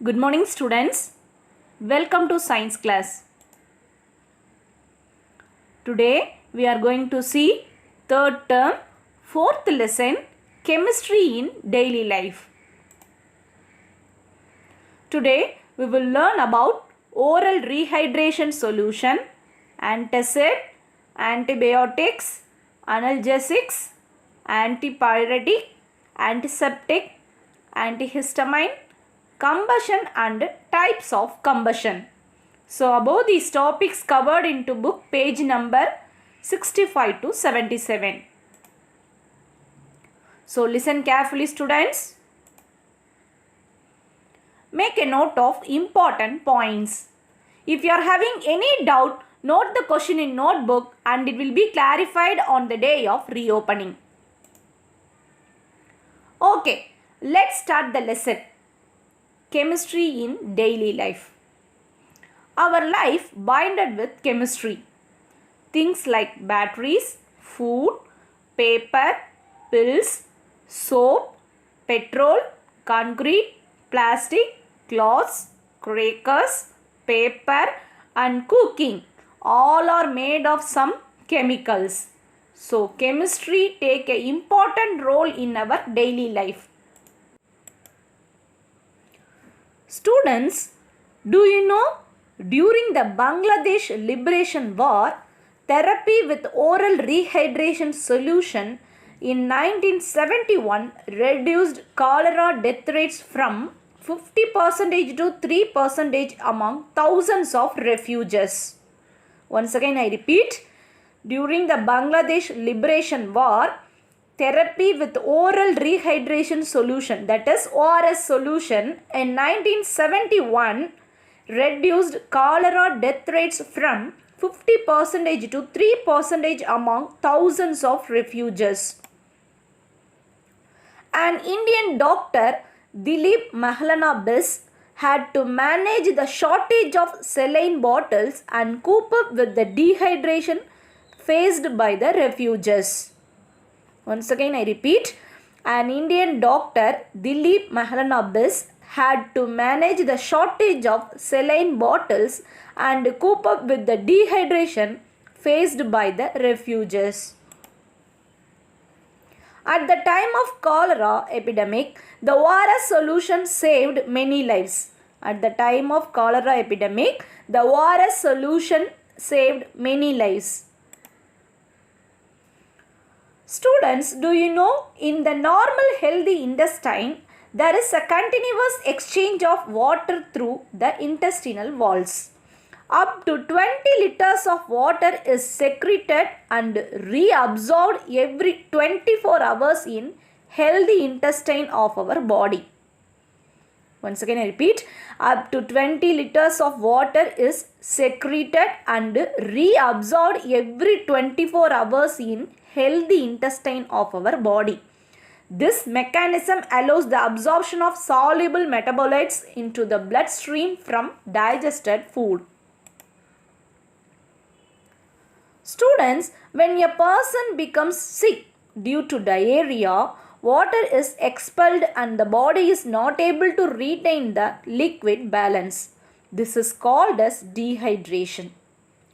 Good morning students. Welcome to science class. Today we are going to see third term, fourth lesson, chemistry in daily life. Today we will learn about oral rehydration solution, antacid, antibiotics, analgesics, antipyretic, antiseptic, antihistamine, combustion and types of combustion. So above these topics covered into book page number 65 to 77. So listen carefully students. Make a note of important points. If you are having any doubt, note the question in notebook and it will be clarified on the day of reopening. Okay, let's start the lesson. Chemistry in daily life. Our life binded with chemistry. Things like batteries, food, paper, pills, soap, petrol, concrete, plastic, cloths, crackers, paper and cooking all are made of some chemicals. So chemistry take an important role in our daily life. Students, do you know during the Bangladesh Liberation War, therapy with oral rehydration solution in 1971 reduced cholera death rates from 50% to 3% among thousands of refugees. Once again I repeat, during the Bangladesh Liberation War, therapy with oral rehydration solution, that is ORS solution, in 1971 reduced cholera death rates from 50% to 3% among thousands of refugees. An Indian doctor, Dilip Mahlanabis, had to manage the shortage of saline bottles and cope up with the dehydration faced by the refugees. Once again I repeat, an Indian doctor, Dilip Mahlanabis, had to manage the shortage of saline bottles and cope up with the dehydration faced by the refugees. At the time of cholera epidemic, the ORS solution saved many lives. At the time of cholera epidemic, the ORS solution saved many lives. Students, do you know in the normal healthy intestine, there is a continuous exchange of water through the intestinal walls. Up to 20 liters of water is secreted and reabsorbed every 24 hours in healthy intestine of our body. Once again I repeat, up to 20 liters of water is secreted and reabsorbed every 24 hours in healthy intestine of our body. This mechanism allows the absorption of soluble metabolites into the bloodstream from digested food. Students, when a person becomes sick due to diarrhea, water is expelled and the body is not able to retain the liquid balance. This is called as dehydration.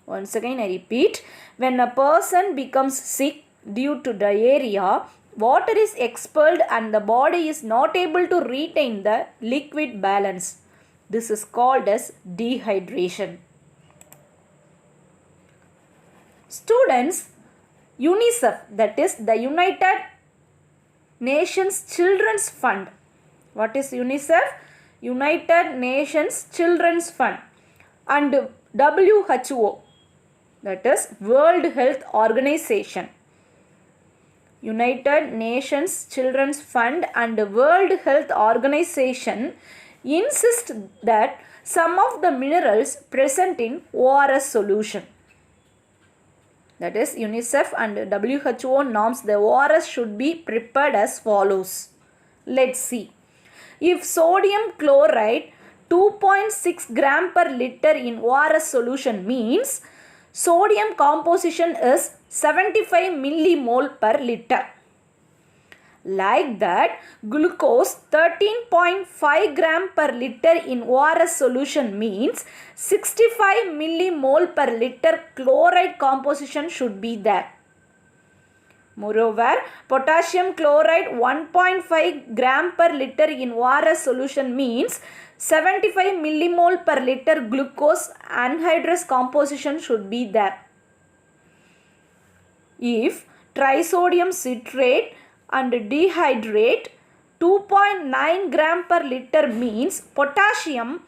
Once again I repeat, when a person becomes sick due to diarrhea, water is expelled and the body is not able to retain the liquid balance. This is called as dehydration. Students, UNICEF, that is the United Nations Children's Fund. What is UNICEF? United Nations Children's Fund. And WHO, that is World Health Organization. United Nations Children's Fund and World Health Organization insist that some of the minerals present in ORS solution, that is UNICEF and WHO norms, the ORS should be prepared as follows. Let's see. If sodium chloride 2.6 gram per liter in ORS solution means sodium composition is 75 millimole per liter. Like that, glucose 13.5 gram per liter in ORS solution means 65 millimole per liter chloride composition should be there. Moreover, potassium chloride 1.5 gram per liter in ORS solution means 75 millimole per liter glucose anhydrous composition should be there. If trisodium citrate and dehydrate 2.9 gram per liter means potassium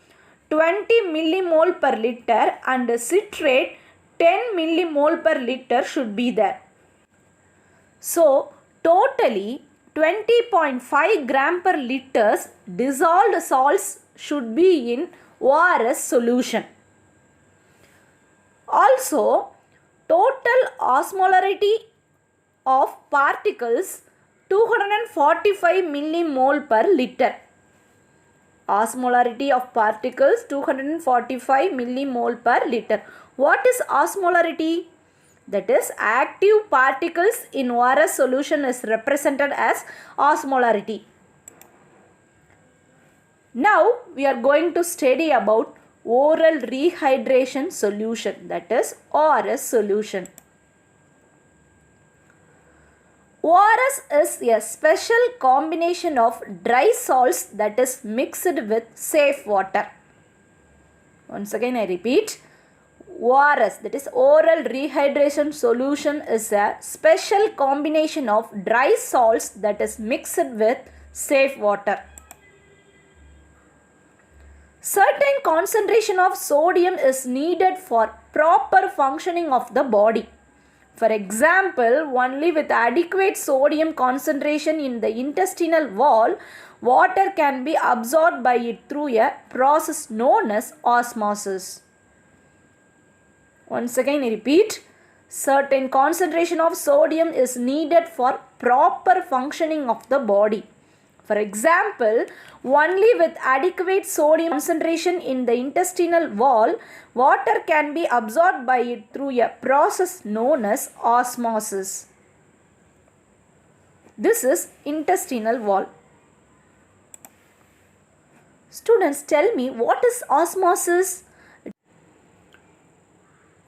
20 millimole per liter and citrate 10 millimole per liter should be there. So, totally 20.5 gram per liters dissolved salts should be in ORS solution. Also, total osmolarity of particles 245 millimole per liter. Osmolarity of particles 245 millimole per liter. What is osmolarity? That is, active particles in ORS solution is represented as osmolarity. Now we are going to study about oral rehydration solution, that is ORS solution. ORS is a special combination of dry salts that is mixed with safe water. Once again I repeat, ORS, that is oral rehydration solution, is a special combination of dry salts that is mixed with safe water. Certain concentration of sodium is needed for proper functioning of the body. For example, only with adequate sodium concentration in the intestinal wall, water can be absorbed by it through a process known as osmosis. Once again I repeat, certain concentration of sodium is needed for proper functioning of the body. For example, only with adequate sodium concentration in the intestinal wall, water can be absorbed by it through a process known as osmosis. This is intestinal wall. Students, tell me, what is osmosis?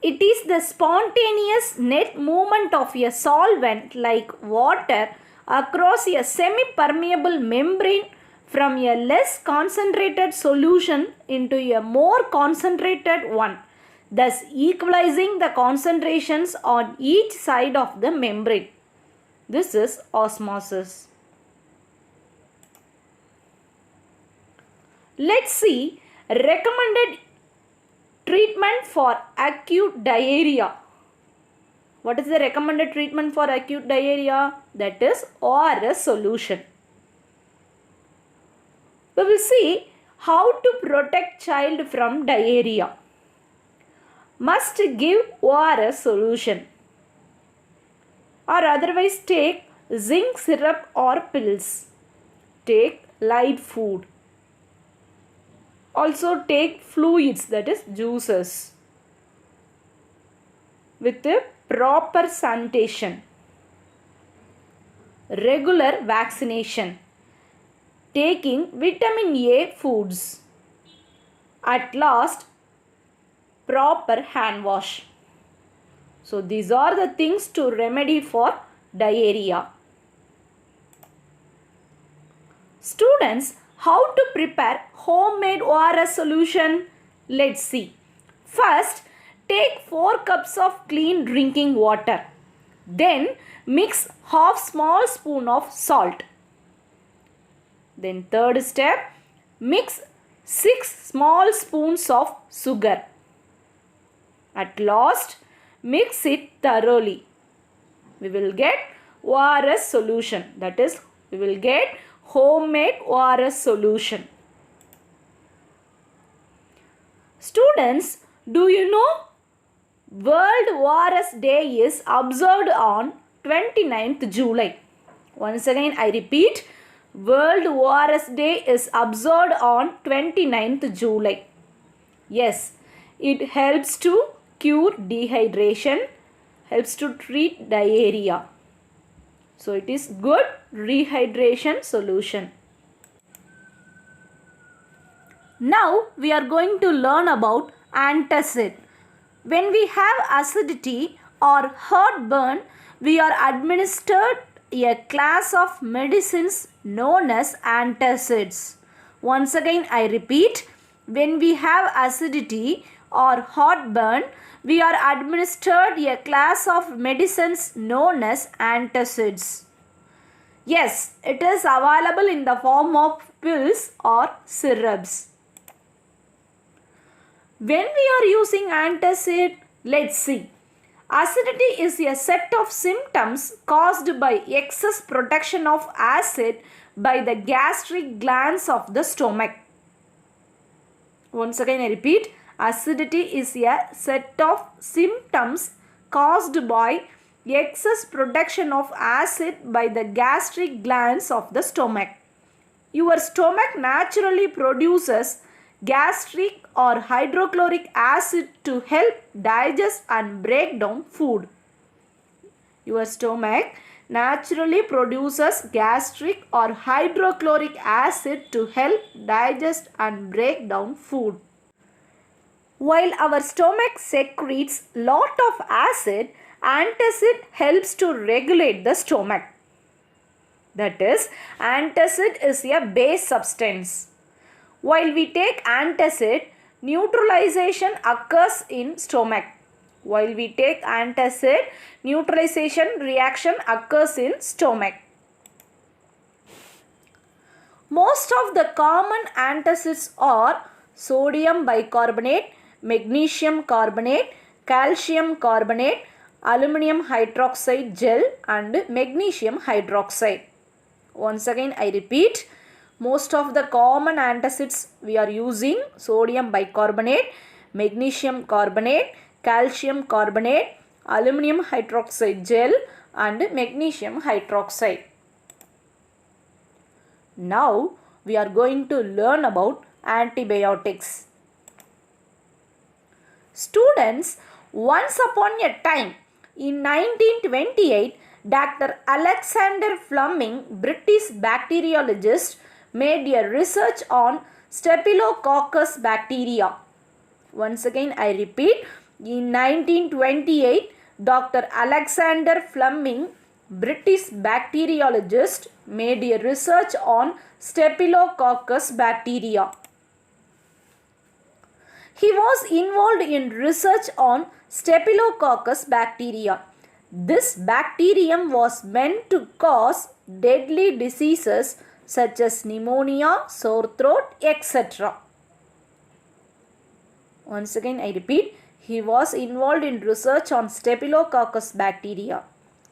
It is the spontaneous net movement of a solvent like water across a semi-permeable membrane from a less concentrated solution into a more concentrated one, thus equalizing the concentrations on each side of the membrane. This is osmosis. Let's see recommended treatment for acute diarrhea. What is the recommended treatment for acute diarrhea? That is ORS solution. We will see how to protect child from diarrhea. Must give ORS solution or otherwise take zinc syrup or pills. Take light food. Also take fluids, that is juices, with a proper sanitation. Regular vaccination. Taking vitamin A foods. At last, proper hand wash. So these are the things to remedy for diarrhea. Students, how to prepare homemade ORS solution? Let's see. First, take 4 cups of clean drinking water. Then mix half small spoon of salt. Then third step, mix 6 small spoons of sugar. At last, mix it thoroughly. We will get ORS solution. That is, we will get homemade ORS solution. Students, do you know World ORS Day is observed on 29th July. Once again I repeat, World ORS Day is observed on 29th July. Yes, it helps to cure dehydration, helps to treat diarrhea. So it is good rehydration solution. Now we are going to learn about antacid. When we have acidity or heartburn, we are administered a class of medicines known as antacids. Once again I repeat, when we have acidity or heartburn, we are administered a class of medicines known as antacids. Yes, it is available in the form of pills or syrups. When we are using antacid, let's see. Acidity is a set of symptoms caused by excess production of acid by the gastric glands of the stomach. Once again I repeat, acidity is a set of symptoms caused by excess production of acid by the gastric glands of the stomach. Your stomach naturally produces gastric or hydrochloric acid to help digest and break down food. Your stomach naturally produces gastric or hydrochloric acid to help digest and break down food. While our stomach secretes lot of acid, antacid helps to regulate the stomach. That is, antacid is a base substance. While we take antacid, neutralization occurs in stomach. While we take antacid, neutralization reaction occurs in stomach. Most of the common antacids are sodium bicarbonate, magnesium carbonate, calcium carbonate, aluminum hydroxide gel and magnesium hydroxide. Once again I repeat, most of the common antacids we are using sodium bicarbonate, magnesium carbonate, calcium carbonate, aluminum hydroxide gel and magnesium hydroxide. Now we are going to learn about antibiotics. Students, once upon a time in 1928, Dr. Alexander Fleming, British bacteriologist, made a research on Staphylococcus bacteria. Once again I repeat, in 1928, Dr. Alexander Fleming, British bacteriologist, made a research on Staphylococcus bacteria. He was involved in research on Staphylococcus bacteria. This bacterium was meant to cause deadly diseases such as pneumonia, sore throat, etc. Once again I repeat, he was involved in research on Staphylococcus bacteria.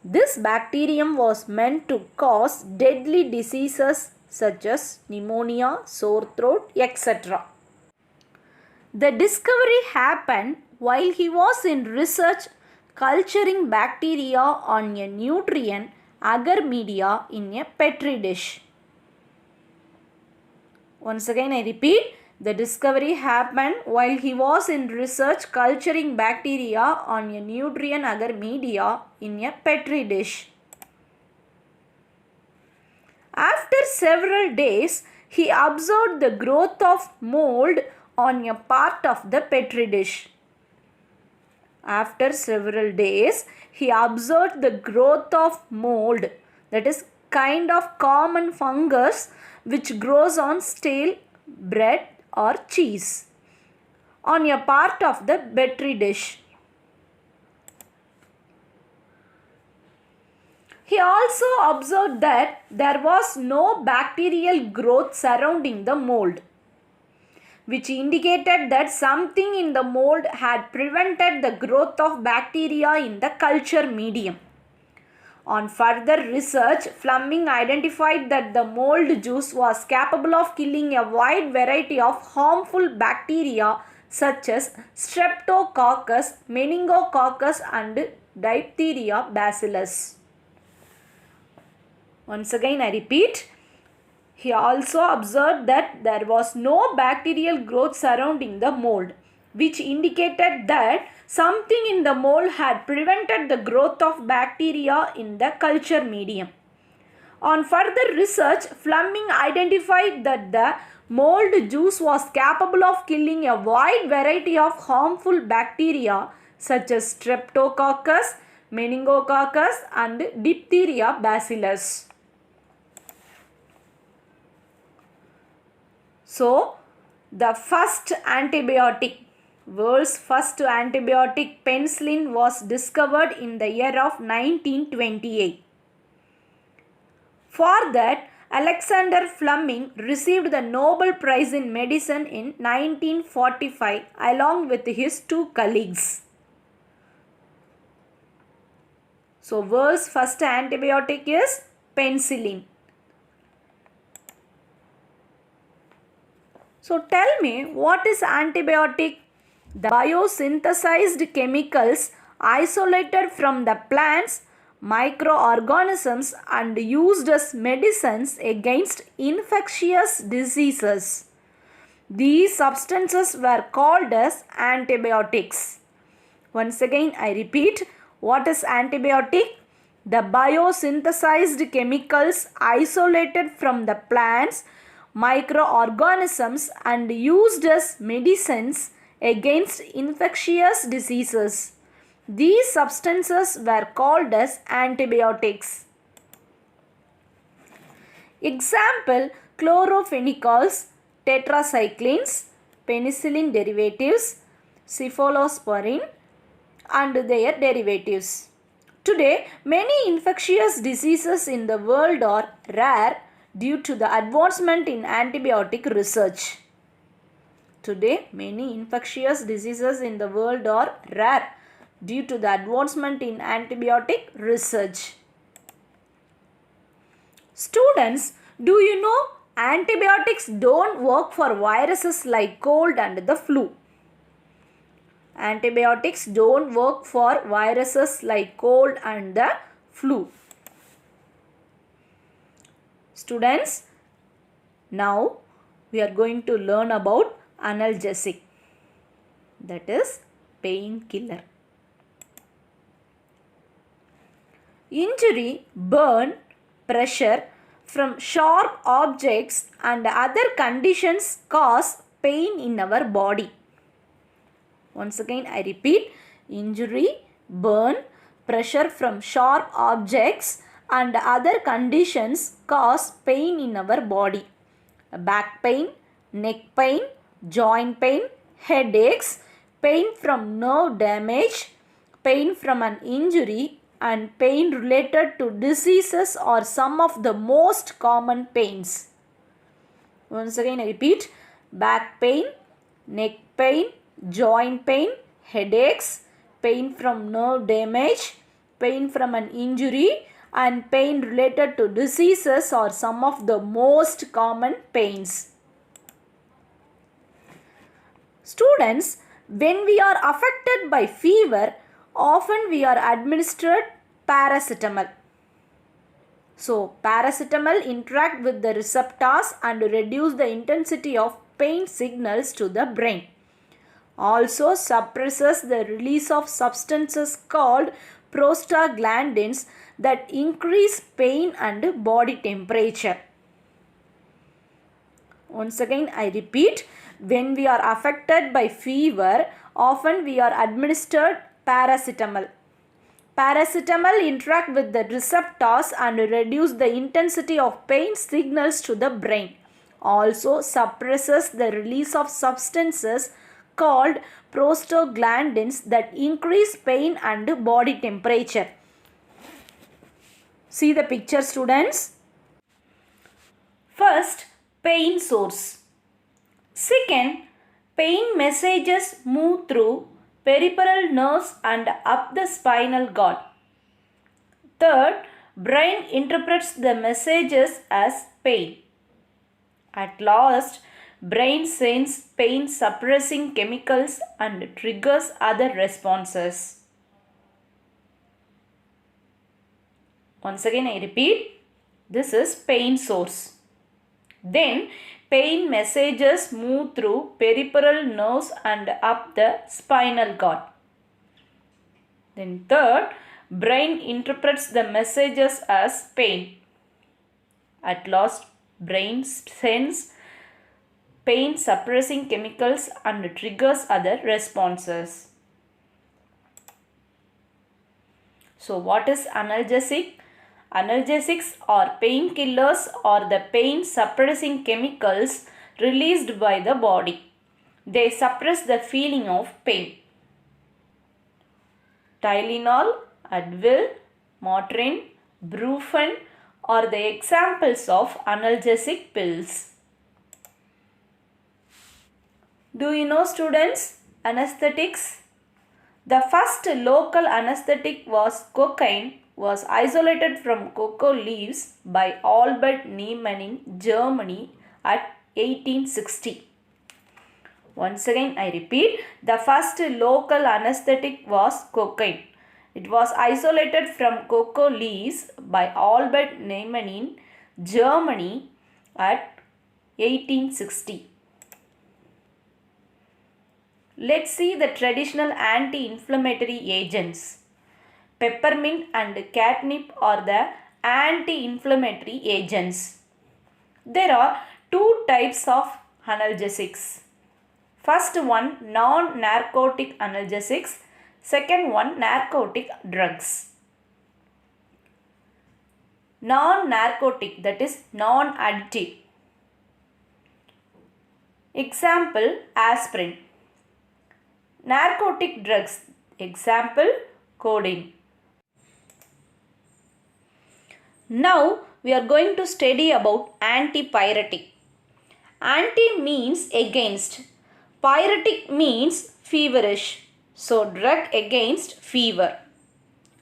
This bacterium was meant to cause deadly diseases such as pneumonia, sore throat, etc. The discovery happened while he was in research culturing bacteria on a nutrient agar media in a petri dish. Once again I repeat, the discovery happened while he was in research culturing bacteria on a nutrient agar media in a petri dish. After several days, he observed the growth of mold on a part of the petri dish. After several days, he observed the growth of mold, that is kind of common fungus which grows on stale bread or cheese on a part of the petri dish. He also observed that there was no bacterial growth surrounding the mold, which indicated that something in the mold had prevented the growth of bacteria in the culture medium. On further research, Fleming identified that the mold juice was capable of killing a wide variety of harmful bacteria such as Streptococcus, Meningococcus and Diphtheria bacillus. Once again I repeat, he also observed that there was no bacterial growth surrounding the mold, which indicated that something in the mold had prevented the growth of bacteria in the culture medium. On further research, Fleming identified that the mold juice was capable of killing a wide variety of harmful bacteria such as Streptococcus, Meningococcus and Diphtheria bacillus. So, the first antibiotic, world's first antibiotic penicillin was discovered in the year of 1928. For that, Alexander Fleming received the Nobel Prize in Medicine in 1945 along with his two colleagues. So, world's first antibiotic is penicillin. So, tell me, what is antibiotic? The biosynthesized chemicals isolated from the plants, microorganisms and used as medicines against infectious diseases. These substances were called as antibiotics. Once again I repeat, what is antibiotic? The biosynthesized chemicals isolated from the plants, microorganisms and used as medicines against infectious diseases. These substances were called as antibiotics. Example: chlorophenicols, tetracyclines, penicillin derivatives, cephalosporin and their derivatives. Today, many infectious diseases in the world are rare due to the advancement in antibiotic research. Today, many infectious diseases in the world are rare due to the advancement in antibiotic research. Students, do you know antibiotics don't work for viruses like cold and the flu? Antibiotics don't work for viruses like cold and the flu. Students, now we are going to learn about analgesic, that is painkiller. Injury, burn, pressure from sharp objects and other conditions cause pain in our body. Once again I repeat, injury, burn, pressure from sharp objects and other conditions cause pain in our body. Back pain, neck pain, joint pain, headaches, pain from nerve damage, pain from an injury and pain related to diseases are some of the most common pains. Once again I repeat, back pain, neck pain, joint pain, headaches, pain from nerve damage, pain from an injury and pain related to diseases are some of the most common pains. Students, when we are affected by fever, often we are administered paracetamol. So, paracetamol interact with the receptors and reduce the intensity of pain signals to the brain. Also suppresses the release of substances called prostaglandins that increase pain and body temperature. Once again I repeat, when we are affected by fever, often we are administered paracetamol. Paracetamol interact with the receptors and reduce the intensity of pain signals to the brain. Also suppresses the release of substances called prostaglandins that increase pain and body temperature. See the picture, students. First, pain source. Second, pain messages move through peripheral nerves and up the spinal cord. Third, brain interprets the messages as pain. At last, brain sends pain suppressing chemicals and triggers other responses. Once again I repeat, this is pain source. Then pain messages move through peripheral nerves and up the spinal cord. Then third, brain interprets the messages as pain. At last, brain sends pain suppressing chemicals and triggers other responses. So what is analgesic? Analgesics are painkillers or the pain suppressing chemicals released by the body. They suppress the feeling of pain. Tylenol, Advil, Motrin, Brufen are the examples of analgesic pills. Do you know, students, anesthetics? The first local anesthetic was isolated from cocoa leaves by Albert Niemann in Germany at 1860. Once again I repeat, the first local anesthetic was cocaine. It was isolated from cocoa leaves by Albert Niemann in Germany at 1860. Let's see the traditional anti-inflammatory agents. Peppermint and catnip are the anti-inflammatory agents. There are two types of analgesics. First one, non-narcotic analgesics. Second one, narcotic drugs. Non-narcotic, that is non-addictive. Example, aspirin. Narcotic drugs. Example, codeine. Now we are going to study about antipyretic. Anti means against. Pyretic means feverish. So drug against fever.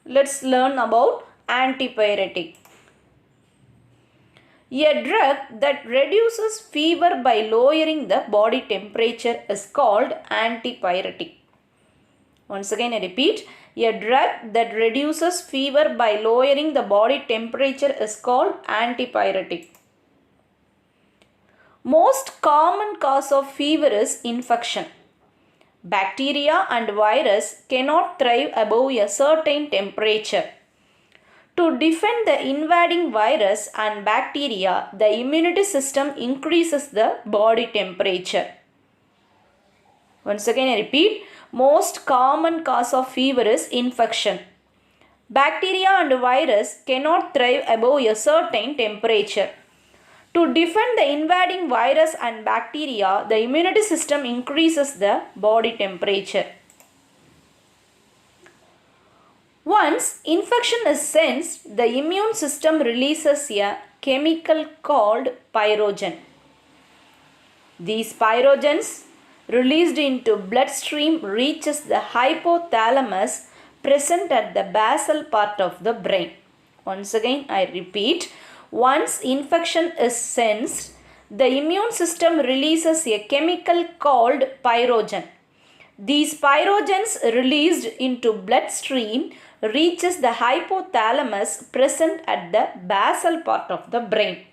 Let's learn about antipyretic. A drug that reduces fever by lowering the body temperature is called antipyretic. Once again I repeat, a drug that reduces fever by lowering the body temperature is called antipyretic. Most common cause of fever is infection. Bacteria and virus cannot thrive above a certain temperature. To defend the invading virus and bacteria, the immunity system increases the body temperature. Once again I repeat, most common cause of fever is infection. Bacteria and virus cannot thrive above a certain temperature. To defend the invading virus and bacteria, the immunity system increases the body temperature. Once infection is sensed, the immune system releases a chemical called pyrogen. These pyrogens released into bloodstream reaches the hypothalamus present at the basal part of the brain. Once again I repeat, once infection is sensed, the immune system releases a chemical called pyrogen. These pyrogens released into bloodstream reaches the hypothalamus present at the basal part of the brain.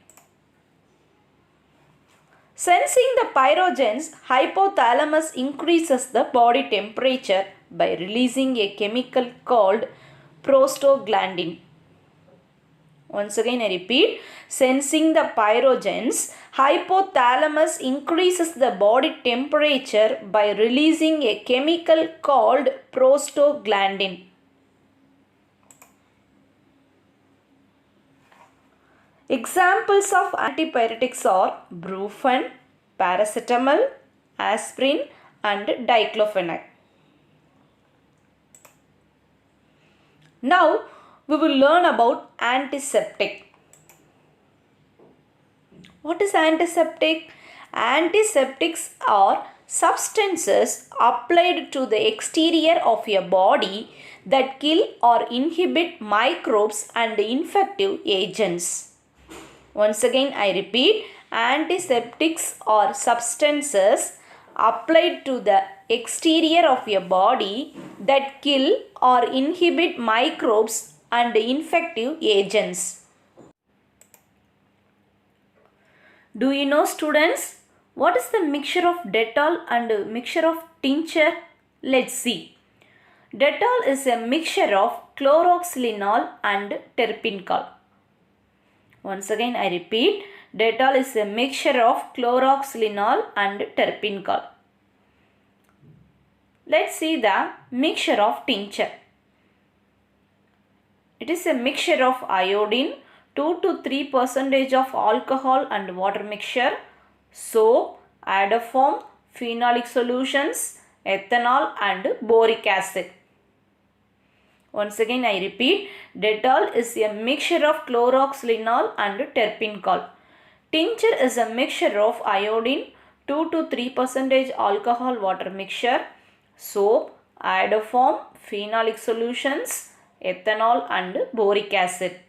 Sensing the pyrogens, hypothalamus increases the body temperature by releasing a chemical called prostaglandin. Once again I repeat, sensing the pyrogens, hypothalamus increases the body temperature by releasing a chemical called prostaglandin. Examples of antipyretics are Brufen, paracetamol, aspirin and diclofenac. Now we will learn about antiseptic. What is antiseptic? Antiseptics are substances applied to the exterior of a body that kill or inhibit microbes and infective agents. Once again I repeat, antiseptics are substances applied to the exterior of a body that kill or inhibit microbes and infective agents. Do you know, students, what is the mixture of Dettol and mixture of tincture? Let's see. Dettol is a mixture of chloroxylenol and terpineol. Once again I repeat, Dettol is a mixture of chloroxylenol and terpineol. Let's see the mixture of tincture. It is a mixture of iodine, 2 to 3% of alcohol and water mixture, soap, iodoform, phenolic solutions, ethanol and boric acid. Once again I repeat, Dettol is a mixture of chloroxylenol and terpineol. Tincture is a mixture of iodine, 2 to 3% alcohol water mixture, soap, iodoform, phenolic solutions, ethanol and boric acid.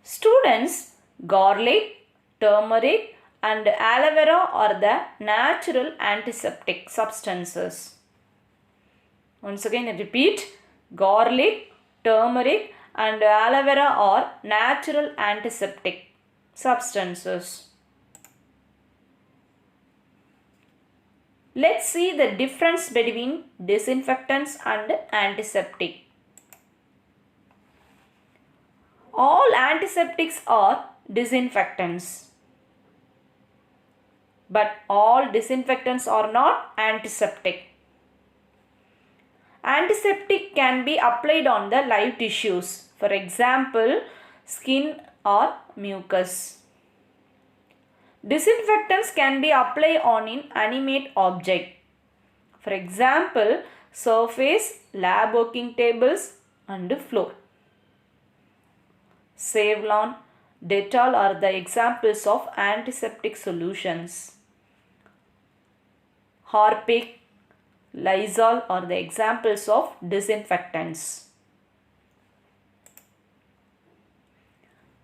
Students, garlic, turmeric and aloe vera are the natural antiseptic substances. Once again I repeat, garlic, turmeric and aloe vera are natural antiseptic substances. Let's see the difference between disinfectants and antiseptic. All antiseptics are disinfectants, but all disinfectants are not antiseptic. Antiseptic can be applied on the live tissues, for example, skin or mucus. Disinfectants can be applied on inanimate object, for example, surface, lab working tables and floor. Savlon, Dettol are the examples of antiseptic solutions. Harpic, Lysol are the examples of disinfectants.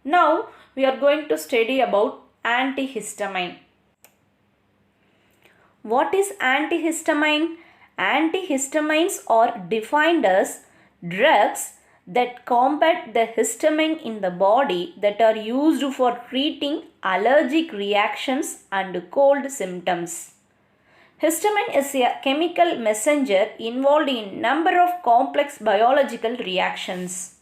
Now we are going to study about antihistamine. What is antihistamine? Antihistamines are defined as drugs that combat the histamine in the body that are used for treating allergic reactions and cold symptoms. Histamine is a chemical messenger involved in number of complex biological reactions.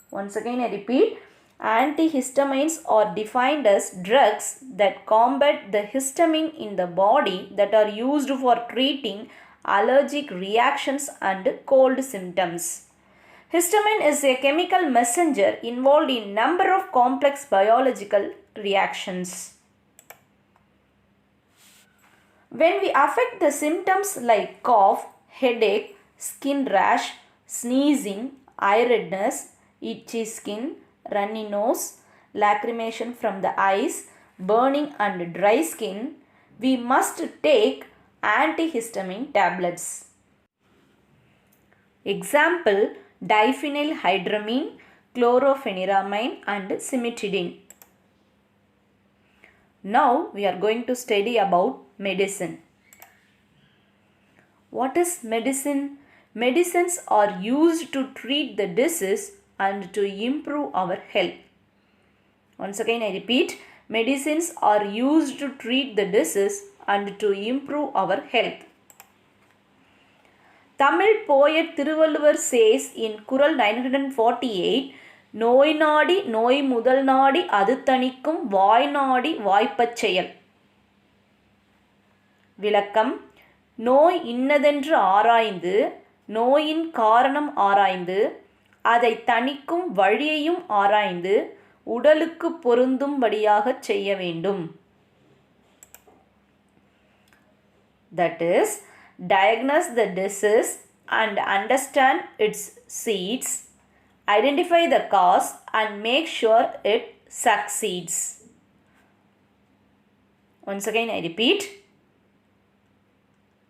Once again I repeat, antihistamines are defined as drugs that combat the histamine in the body that are used for treating allergic reactions and cold symptoms. Histamine is a chemical messenger involved in number of complex biological reactions. When we affect the symptoms like cough, headache, skin rash, sneezing, eye redness, itchy skin, runny nose, lacrimation from the eyes, burning and dry skin, we must take antihistamine tablets. Example, diphenylhydramine, chlorpheniramine and cimetidine. Now we are going to study about medicine. What is medicine? Medicines are used to treat the disease and to improve our health. Once again I repeat, medicines are used to treat the disease and to improve our health. Tamil poet Thiruvalluvar says in Kural 948, நோய் நாடி நோய் முதல் நாடி அது தணிக்கும் வாய் நாடி வாய்ப்பச் செயல். விளக்கம், நோய் இன்னதென்று ஆராய்ந்து, நோயின் காரணம் ஆராய்ந்து, அதை தணிக்கும் வழியையும் ஆராய்ந்து, உடலுக்கு பொருந்தும்படியாகச் செய்ய வேண்டும். That is, diagnose the disease and understand its seeds, identify the cause and make sure it succeeds. Once again I repeat,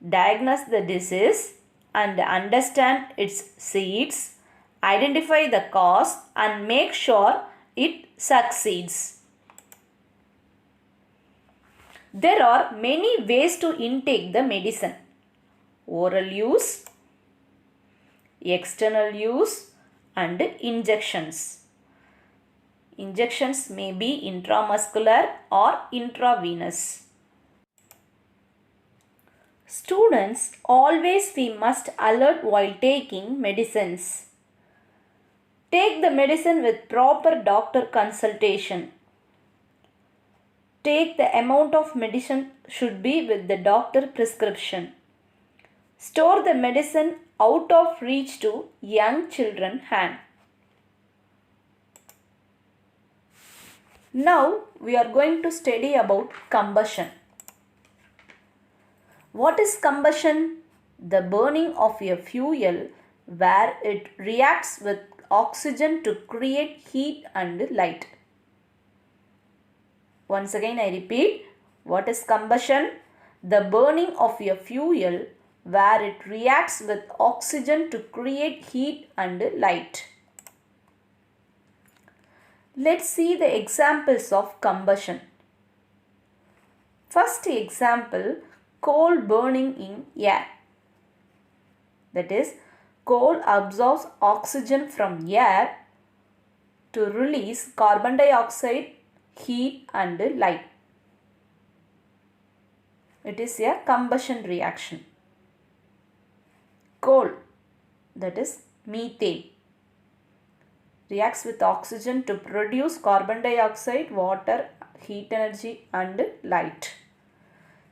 diagnose the disease and understand its seeds, identify the cause and make sure it succeeds. There are many ways to intake the medicine. Oral use, external use and injections. Injections may be intramuscular or intravenous. Students, always we must alert while taking medicines. Take the medicine with proper doctor consultation. Take the amount of medicine should be with the doctor prescription. Store the medicine out of reach to young children hand. Now we are going to study about combustion. What is combustion? The burning of a fuel where it reacts with oxygen to create heat and light. Once again I repeat, what is combustion? The burning of a fuel where it reacts with oxygen to create heat and light. Let's see the examples of combustion. First example, coal burning in air. That is, coal absorbs oxygen from air to release carbon dioxide, heat and light. It is a combustion reaction. Coal, that is methane, reacts with oxygen to produce carbon dioxide, water, heat energy and light.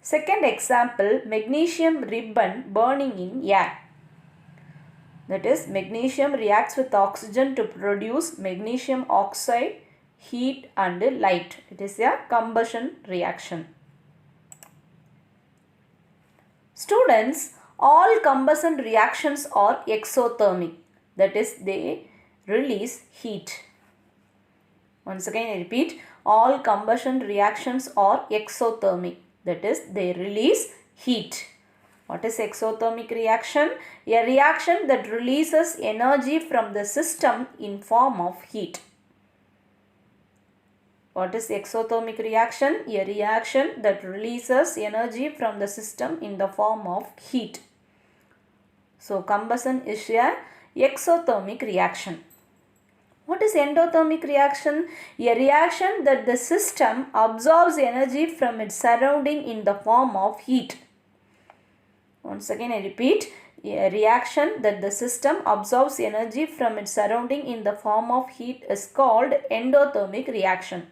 Second example, magnesium ribbon burning in air. That is, magnesium reacts with oxygen to produce magnesium oxide, heat and light. It is a combustion reaction. Students, all combustion reactions are exothermic. That is, they release heat. Once again I repeat, all combustion reactions are exothermic. That is, they release heat. What is exothermic reaction? A reaction that releases energy from the system in form of heat. What is exothermic reaction? A reaction that releases energy from the system in the form of heat. So, combustion is a exothermic reaction. What is endothermic reaction? A reaction that the system absorbs energy from its surrounding in the form of heat. Once again I repeat, a reaction that the system absorbs energy from its surrounding in the form of heat is called endothermic reaction.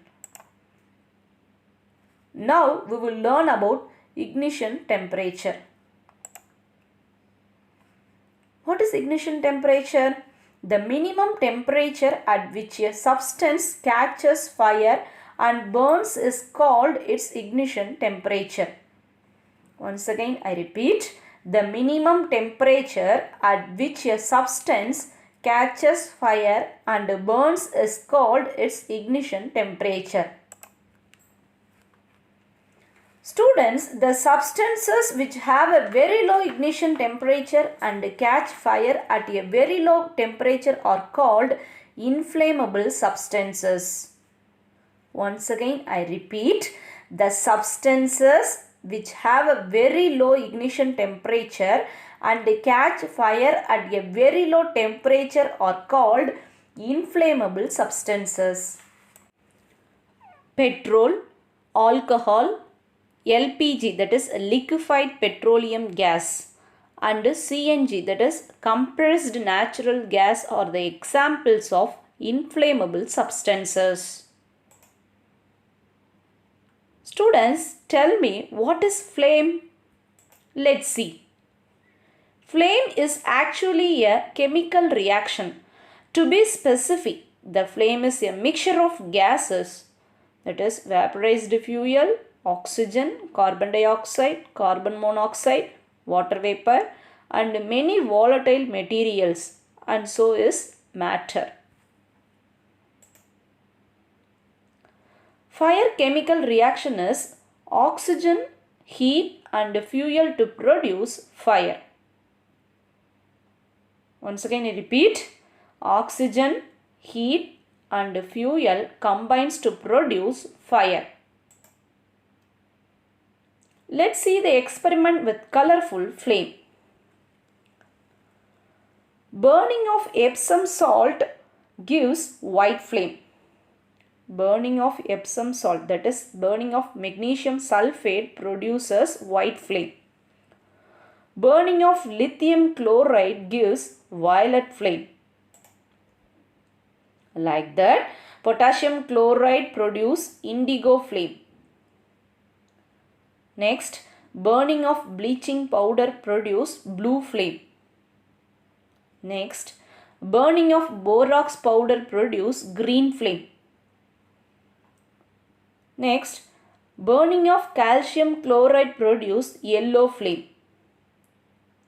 Now we will learn about ignition temperature. What is ignition temperature? The minimum temperature at which a substance catches fire and burns is called its ignition temperature. Once again I repeat, the minimum temperature at which a substance catches fire and burns is called its ignition temperature. Students, the substances which have a very low ignition temperature and catch fire at a very low temperature are called inflammable substances. Once again I repeat, the substances which have a very low ignition temperature and catch fire at a very low temperature are called inflammable substances. Petrol, alcohol, LPG, that is liquefied petroleum gas, and CNG, that is compressed natural gas, are the examples of inflammable substances. Students, tell me, what is flame? Let's see. Flame is actually a chemical reaction. To be specific, the flame is a mixture of gases, that is vaporized fuel, oxygen, carbon dioxide, carbon monoxide, water vapor and many volatile materials, and so is matter. Fire chemical reaction is oxygen, heat and fuel to produce fire. Once again I repeat, oxygen, heat and fuel combines to produce fire. Let's see the experiment with colorful flame. Burning of Epsom salt gives white flame. burning of Epsom salt, that is burning of magnesium sulfate, produces white flame. Burning of lithium chloride gives violet flame. Like that, potassium chloride produces indigo flame. Next, burning of bleaching powder produces blue flame. Next, burning of borax powder produces green flame. Next, burning of calcium chloride produces yellow flame.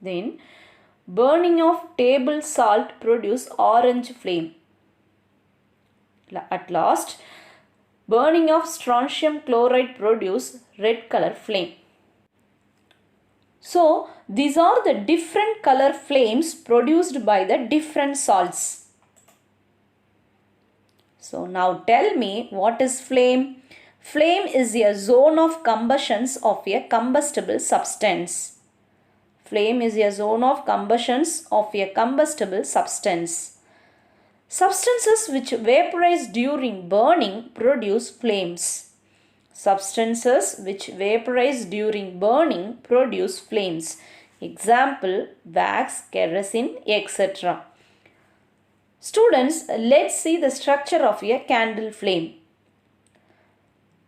Then, burning of table salt produces orange flame. At last, burning of strontium chloride produces red color flame. So, these are the different color flames produced by the different salts. So, now tell me, what is flame? Flame is a zone of combustions of a combustible substance. Flame is a zone of combustions of a combustible substance. Substances which vaporize during burning produce flames. Substances which vaporize during burning produce flames. Example, wax, kerosene, etc. Students, let's see the structure of a candle flame.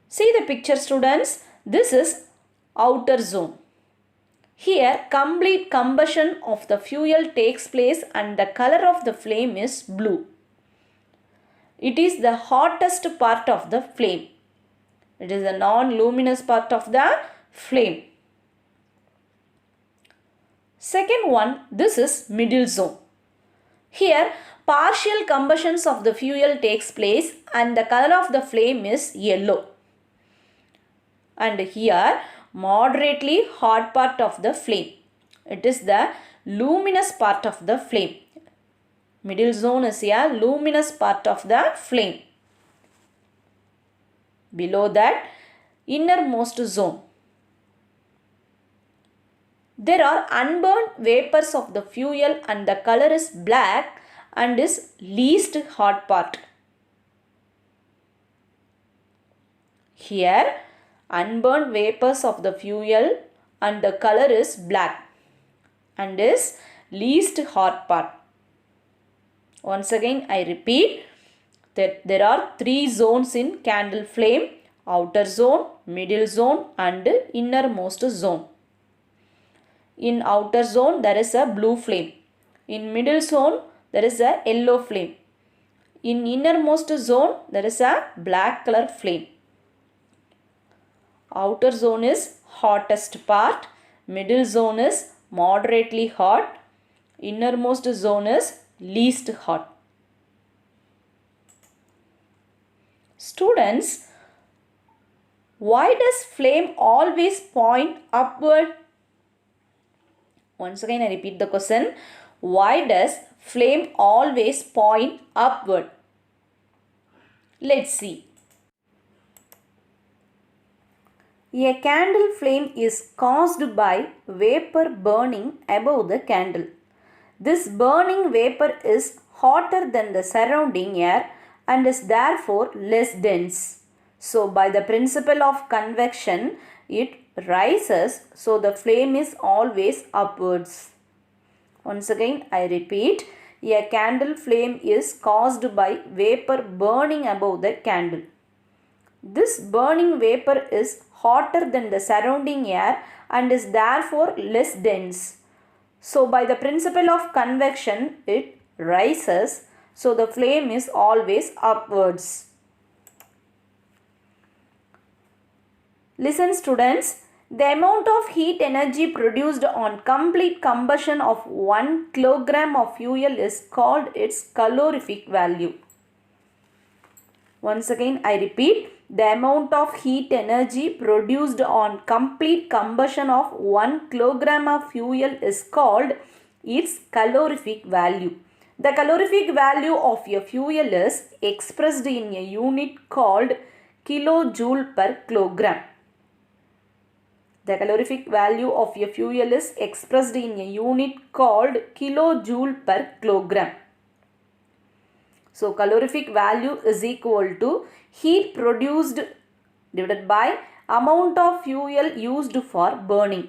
See the picture, students. This is outer zone. Here, complete combustion of the fuel takes place and the color of the flame is blue. It is the hottest part of the flame. It is the non-luminous part of the flame. Second one, this is middle zone. Here, partial combustions of the fuel takes place and the color of the flame is yellow. And here, moderately hot part of the flame. It is the luminous part of the flame. Middle zone is a luminous part of the flame. Below that, innermost zone. There are unburned vapors of the fuel and the color is black and is least hot part. Here, unburned vapors of the fuel and the color is black and is least hot part. Once again, I repeat that there are three zones in candle flame: outer zone, middle zone and innermost zone. In outer zone, there is a blue flame. In middle zone, there is a yellow flame. In innermost zone, there is a black color flame. Outer zone is hottest part. Middle zone is moderately hot. Innermost zone is least hot. Students, why does flame always point upward? Once again, I repeat the question. Why does flame always point upward? Let's see. A candle flame is caused by vapor burning above the candle. This burning vapor is hotter than the surrounding air and is therefore less dense. So, by the principle of convection, it rises, so the flame is always upwards. Once again, I repeat, a candle flame is caused by vapor burning above the candle. This burning vapor is hotter than the surrounding air and is therefore less dense. So, by the principle of convection, it rises, so the flame is always upwards. Listen, students, the amount of heat energy produced on complete combustion of 1 kilogram of fuel is called its calorific value. Once again, I repeat, the amount of heat energy produced on complete combustion of 1 kilogram of fuel is called its calorific value. The calorific value of a fuel is expressed in a unit called kilojoule per kilogram. The calorific value of a fuel is expressed in a unit called kilojoule per kilogram. So calorific value is equal to heat produced divided by amount of fuel used for burning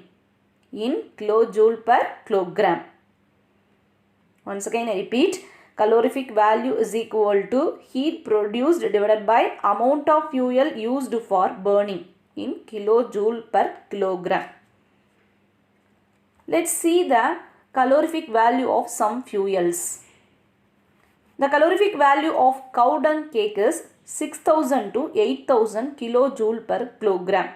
in kilojoule per kilogram. Once again I repeat, calorific value is equal to heat produced divided by amount of fuel used for burning in kilojoule per kilogram. Let's see the calorific value of some fuels. The calorific value of cow dung cake is 6000 to 8000 kilojoule per kilogram.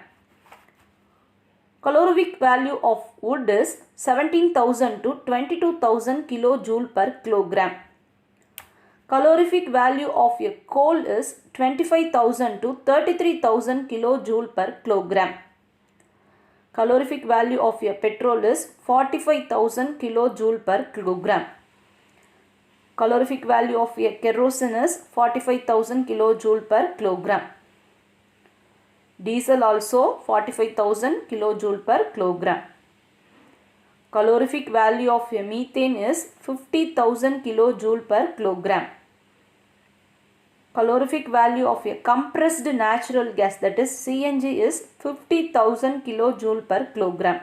Calorific value of wood is 17,000 to 22,000 kilojoule per kilogram. Calorific value of a coal is 25,000 to 33,000 kilojoule per kilogram. Calorific value of a petrol is 45,000 kilojoule per kilogram. Calorific value of a kerosene is 45,000 kilojoule per kilogram. Diesel also 45,000 kilojoule per kilogram. Calorific value of a methane is 50,000 kilojoule per kilogram. Calorific value of a compressed natural gas, that is CNG, is 50,000 kilojoule per kilogram.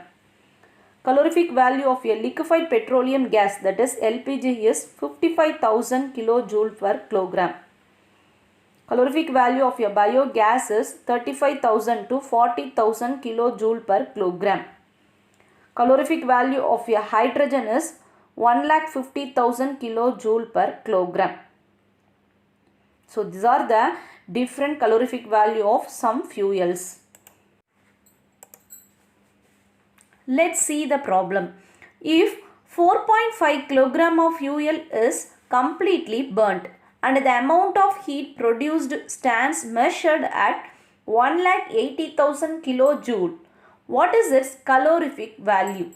Calorific value of a liquefied petroleum gas, that is LPG, is 55,000 kilojoule per kilogram. Calorific value of a biogas is 35,000 to 40,000 kilojoule per kilogram. Calorific value of a hydrogen is 1,50,000 kilojoule per kilogram. So these are the different calorific value of some fuels. Let's see the problem. If 4.5 kilogram of fuel is completely burnt and the amount of heat produced stands measured at 1,80,000 kilojoule, what is its calorific value?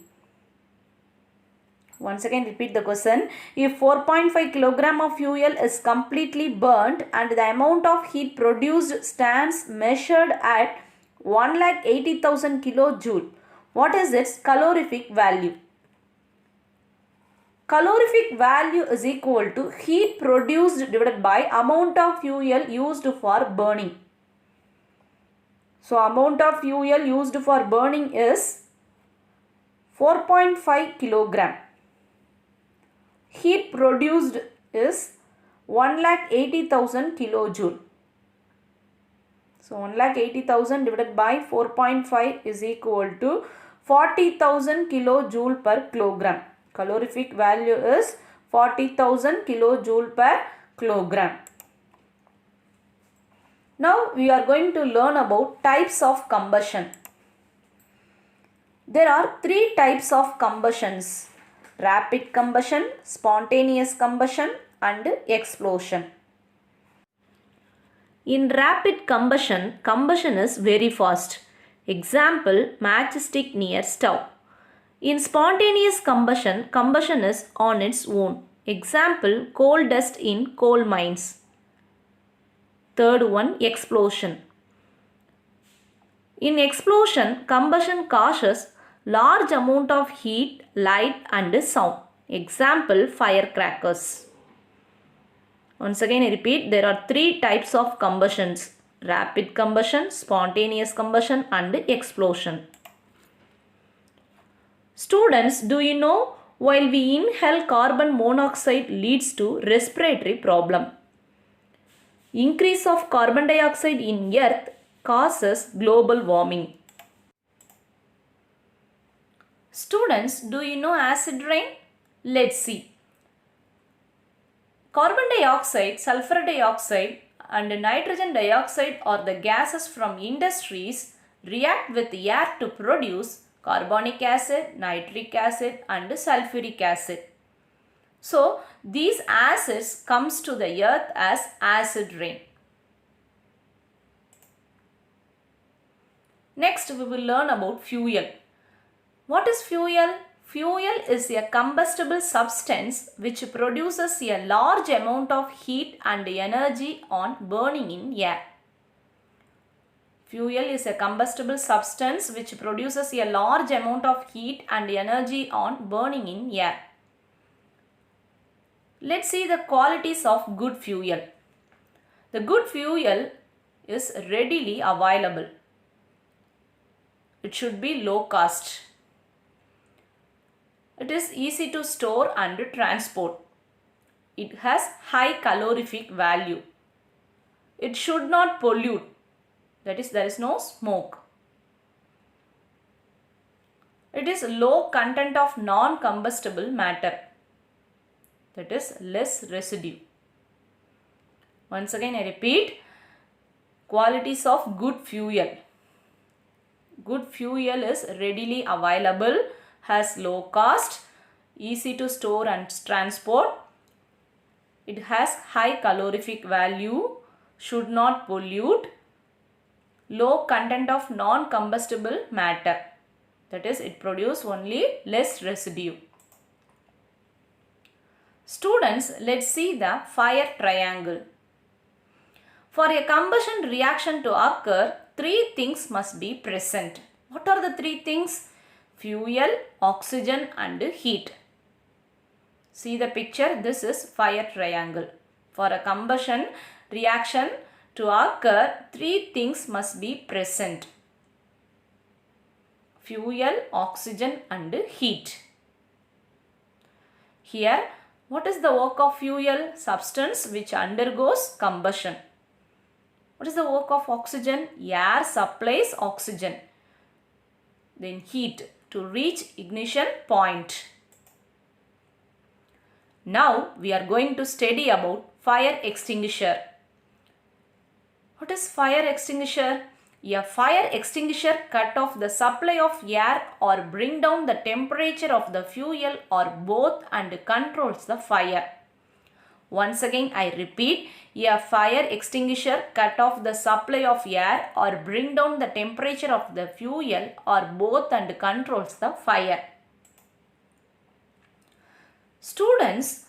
Once again repeat the question. If 4.5 kilogram of fuel is completely burnt and the amount of heat produced stands measured at 1,80,000 kilojoule, what is its calorific value? Calorific value is equal to heat produced divided by amount of fuel used for burning. So amount of fuel used for burning is 4.5 kilogram. Heat produced is 1,80,000 kilojoule. So 1,80,000 divided by 4.5 is equal to 40,000 kilojoule per kilogram. Calorific value is 40,000 kilojoule per kilogram. Now we are going to learn about types of combustion. There are three types of combustions: rapid combustion, spontaneous combustion and explosion. In rapid combustion, combustion is very fast. Example, matchstick near stove. In spontaneous combustion, combustion is on its own. Example, coal dust in coal mines. Third one, explosion. In explosion, combustion causes large amount of heat, light and sound. Example, firecrackers. Once again I repeat, there are three types of combustions: rapid combustion, spontaneous combustion and explosion. Students, do you know while we inhale carbon monoxide leads to respiratory problem? Increase of carbon dioxide in earth causes global warming. Students, do you know acid rain? Let's see. Carbon dioxide, sulfur dioxide and nitrogen dioxide are the gases from industries react with air to produce carbonic acid, nitric acid and sulfuric acid. So these acids comes to the earth as acid rain. Next we will learn about fuel. What is fuel? Fuel is a combustible substance which produces a large amount of heat and energy on burning in air. Fuel is a combustible substance which produces a large amount of heat and energy on burning in air. Let's see the qualities of good fuel. The good fuel is readily available. It should be low cost. It is easy to store and transport. It has high calorific value. It should not pollute. That is, there is no smoke. It is low content of non-combustible matter. That is, less residue. Once again I repeat, qualities of good fuel. Good fuel is readily available, has low cost, easy to store and transport. It has high calorific value, should not pollute, low content of non-combustible matter. That is, it produces only less residue. Students, let's see the fire triangle. For a combustion reaction to occur, three things must be present. What are the three things? Fuel, oxygen and heat. See the picture, this is fire triangle. For a combustion reaction to occur, three things must be present. Fuel, oxygen and heat. Here, what is the work of fuel? Substance which undergoes combustion. What is the work of oxygen? Air supplies oxygen. Then heat to reach ignition point. Now we are going to study about fire extinguisher. What is fire extinguisher? A fire extinguisher cut off the supply of air or bring down the temperature of the fuel or both and controls the fire. Once again I repeat, a fire extinguisher cut off the supply of air or bring down the temperature of the fuel or both and controls the fire. Students,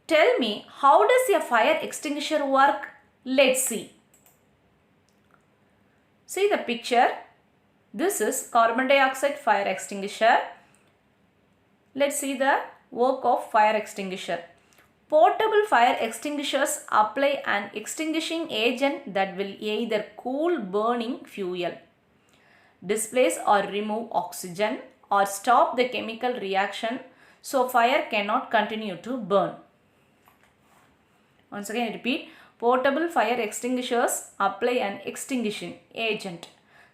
tell me, how does a fire extinguisher work? Let's see. See the picture. This is carbon dioxide fire extinguisher. Let's see the work of fire extinguisher. Portable fire extinguishers apply an extinguishing agent that will either cool burning fuel, displace or remove oxygen, or stop the chemical reaction so fire cannot continue to burn. Once again I repeat, portable fire extinguishers apply an extinguishing agent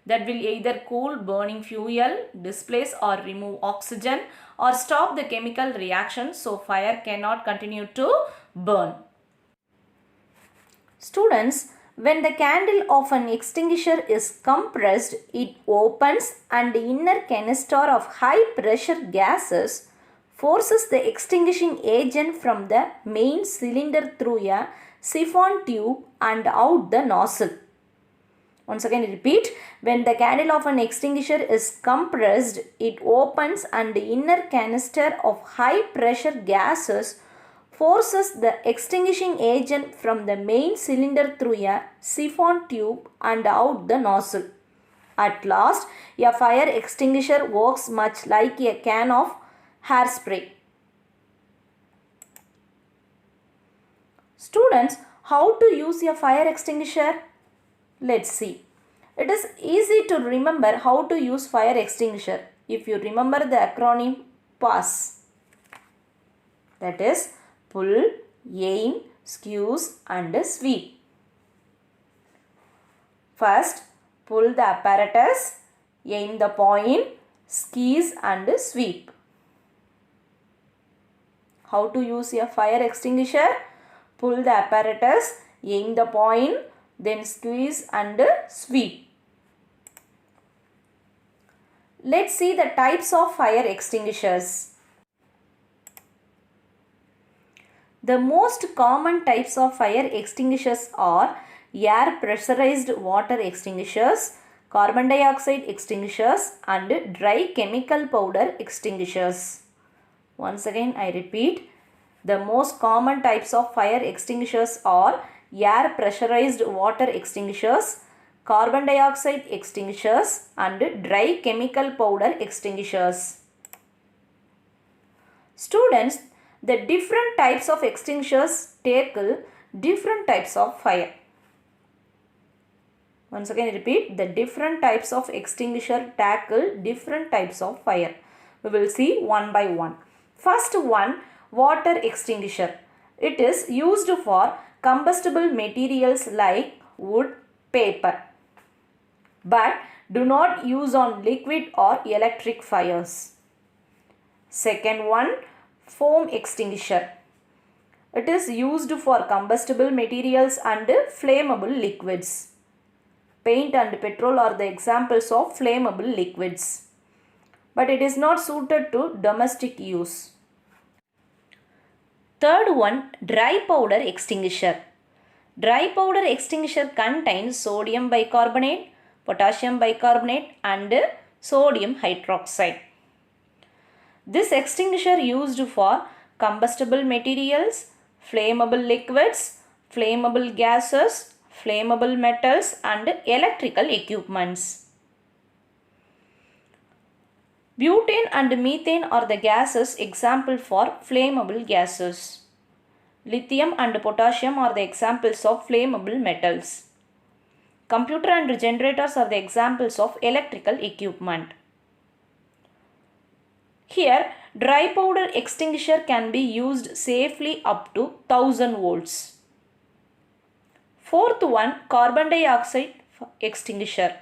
that will either cool burning fuel, displace or remove oxygen, or stop the chemical reaction so fire cannot continue to burn. Students, when the candle of an extinguisher is compressed, it opens and the inner canister of high pressure gases forces the extinguishing agent from the main cylinder through a siphon tube and out the nozzle. Once again repeat, when the candle of an extinguisher is compressed, it opens and the inner canister of high pressure gases forces the extinguishing agent from the main cylinder through a siphon tube and out the nozzle. At last, a fire extinguisher works much like a can of hairspray. Students, how to use a fire extinguisher? Let's see. It is easy to remember how to use fire extinguisher if you remember the acronym PASS. That is pull, aim, squeeze and sweep. First, pull the apparatus, aim the point, squeeze and sweep. How to use a fire extinguisher? Pull the apparatus, aim the point, then squeeze and sweep. Let's see the types of fire extinguishers. The most common types of fire extinguishers are air pressurized water extinguishers, carbon dioxide extinguishers and dry chemical powder extinguishers. Once again I repeat, the most common types of fire extinguishers are air pressurized water extinguishers, carbon dioxide extinguishers and dry chemical powder extinguishers. Students, The different types of extinguishers tackle different types of fire. Once again repeat, the different types of extinguisher tackle different types of fire. We will see one by one. First one, water extinguisher. It is used for combustible materials like wood, paper, but do not use on liquid or electric fires. Second one, foam extinguisher. It is used for combustible materials and flammable liquids. Paint and petrol are the examples of flammable liquids, but it is not suited to domestic use. Third one, dry powder extinguisher. Dry powder extinguisher contains sodium bicarbonate, potassium bicarbonate and sodium hydroxide. This extinguisher used for combustible materials, flammable liquids, flammable gases, flammable metals and electrical equipments. Butane and methane are the gases example for flammable gases. Lithium and potassium are the examples of flammable metals. Computer and generators are the examples of electrical equipment. Here, dry powder extinguisher can be used safely up to 1000 volts. Fourth one, carbon dioxide extinguisher.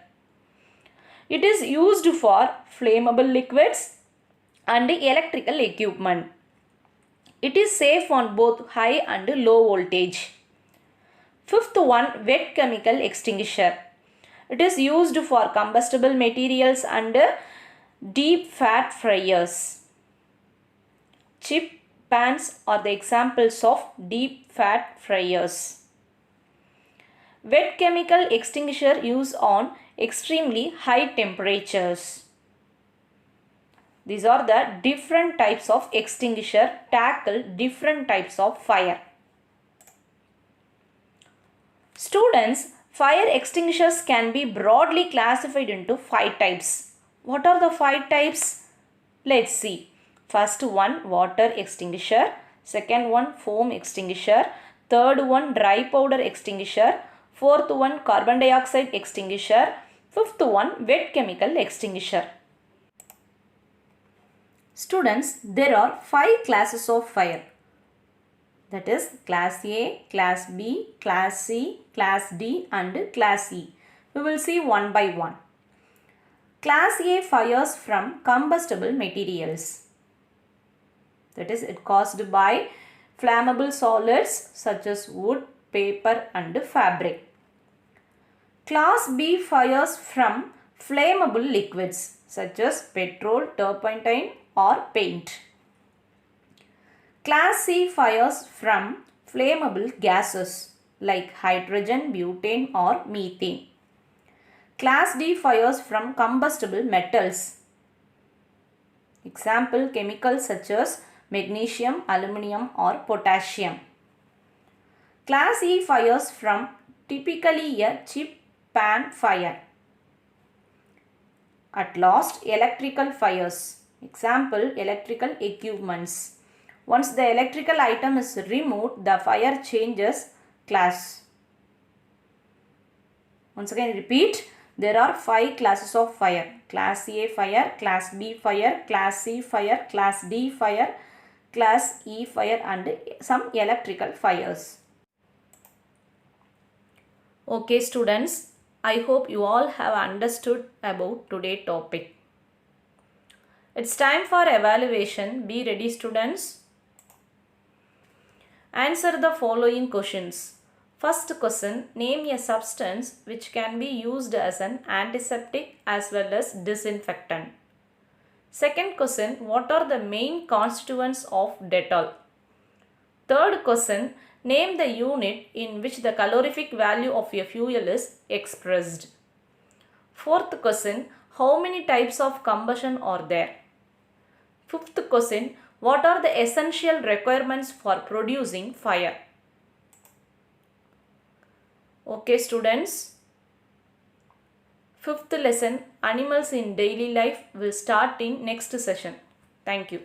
It is used for flammable liquids and electrical equipment. It is safe on both high and low voltage. Fifth one, wet chemical extinguisher. It is used for combustible materials and deep fat fryers. Chip pans are the examples of deep fat fryers. Wet chemical extinguisher used on extremely high temperatures. These are the different types of extinguisher tackle different types of fire. Students, fire extinguishers can be broadly classified into 5 types. What are the 5 types? Let's see. First one, water extinguisher. Second one, foam extinguisher. Third one, dry powder extinguisher. Fourth one, carbon dioxide extinguisher. Fifth one, wet chemical extinguisher. Students, there are 5 classes of fire. That is class A, class B, class C, class D and class E. We will see one by one. Class A fires from combustible materials. That is, it caused by flammable solids such as wood, paper and fabric. Class B fires from flammable liquids such as petrol, turpentine or paint. Class C fires from flammable gases like hydrogen, butane or methane. Class D fires from combustible metals. Example, chemicals such as magnesium, aluminium or potassium. Class E fires from typically a chip pan fire. At last, electrical fires. Example, electrical equipments. Once the electrical item is removed, the fire changes class. Once again repeat, there are 5 classes of fire. Class A fire, Class B fire, Class C fire, Class D fire, Class E fire and some electrical fires. Okay students, I hope you all have understood about today's topic. It's time for evaluation. Be ready students. Answer the following questions. First question, name a substance which can be used as an antiseptic as well as disinfectant. Second question, what are the main constituents of Dettol? Third question, name the unit in which the calorific value of a fuel is expressed. Fourth question, how many types of combustion are there? Fifth question, what are the essential requirements for producing fire? Okay students, fifth lesson, animals in daily life will start in next session. Thank you.